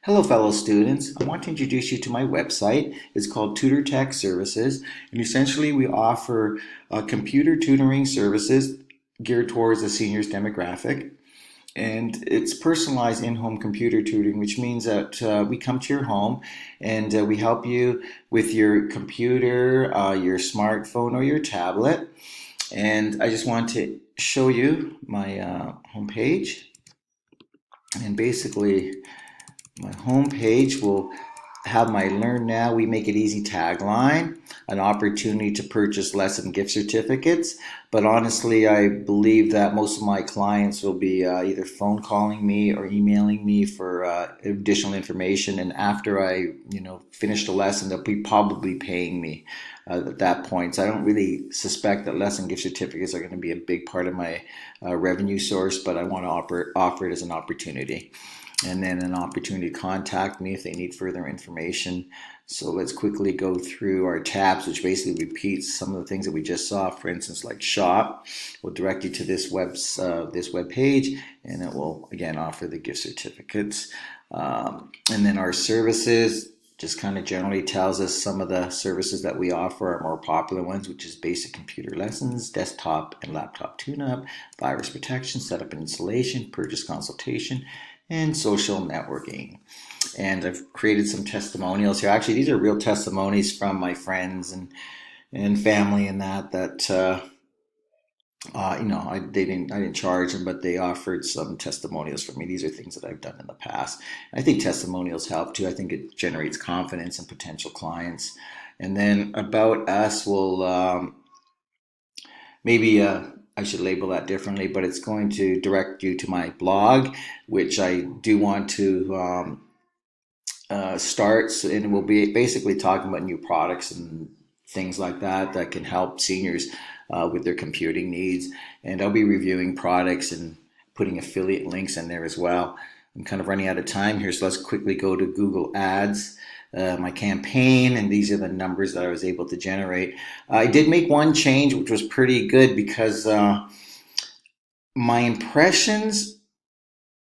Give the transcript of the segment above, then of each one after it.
Hello, fellow students. I want to introduce you to my website. It's called Tutor Tech Services, and essentially we offer computer tutoring services geared towards the seniors demographic. And it's personalized in-home computer tutoring, which means that we come to your home and we help you with your computer, your smartphone, or your tablet. And I just want to show you my homepage. And basically, my homepage will have my Learn Now, We Make It Easy tagline, an opportunity to purchase lesson gift certificates. But honestly, I believe that most of my clients will be either phone calling me or emailing me for additional information. And after I, finish the lesson, they'll be probably paying me at that point. So I don't really suspect that lesson gift certificates are going to be a big part of my revenue source, but I want to offer it as an opportunity. And then an opportunity to contact me if they need further information. So let's quickly go through our tabs, which basically repeats some of the things that we just saw. For instance, like shop will direct you to this web page, and it will again offer the gift certificates. And then our services just kind of generally tells us some of the services that we offer, our more popular ones, which is basic computer lessons, desktop and laptop tune-up, virus protection, setup and installation, purchase consultation, and social networking. And I've created some testimonials here. Actually, these are real testimonies from my friends and family and I didn't charge them, but they offered some testimonials for me. These are things that I've done in the past. I think testimonials help too. I think it generates confidence in potential clients. And then about us will maybe I should label that differently, but it's going to direct you to my blog, which I do want to start. And we'll be basically talking about new products and things like that can help seniors with their computing needs. And I'll be reviewing products and putting affiliate links in there as well. I'm kind of running out of time here, so let's quickly go to Google Ads. My campaign, and these are the numbers that I was able to generate. I did make one change, which was pretty good because my impressions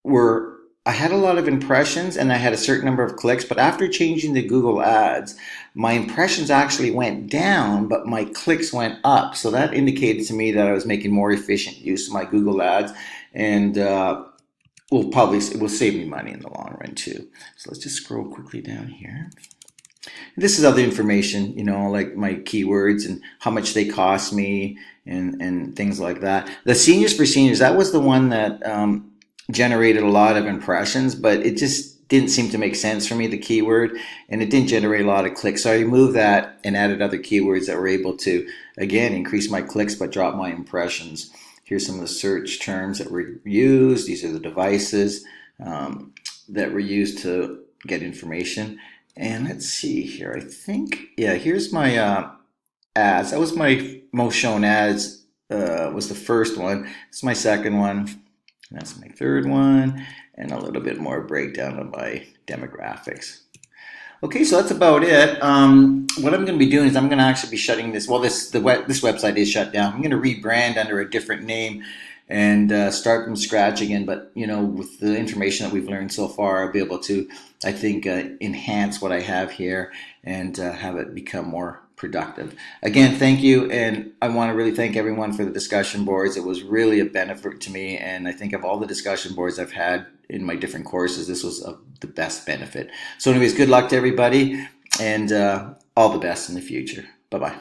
I had a lot of impressions and I had a certain number of clicks, but after changing the Google Ads, my impressions actually went down, but my clicks went up. So that indicated to me that I was making more efficient use of my Google Ads, and it will save me money in the long run too. So let's just scroll quickly down here. This is other information, like my keywords and how much they cost me and things like that. The Seniors for Seniors, that was the one that generated a lot of impressions, but it just didn't seem to make sense for me, the keyword, and it didn't generate a lot of clicks. So I removed that and added other keywords that were able to, again, increase my clicks but drop my impressions. Here's some of the search terms that were used. These are the devices that were used to get information. And let's see here. I think, here's my ads. That was my most shown ads, was the first one. This is my second one. And that's my third one. And a little bit more breakdown of my demographics. Okay, so that's about it. What I'm going to be doing is I'm going to actually be shutting this. Well, this website is shut down. I'm going to rebrand under a different name and start from scratch again. But with the information that we've learned so far, I'll be able to, I think, enhance what I have here and have it become more productive. Again, thank you, and I want to really thank everyone for the discussion boards. It was really a benefit to me, and I think of all the discussion boards I've had in my different courses, this was the best benefit. So anyways, good luck to everybody, and all the best in the future. Bye-bye.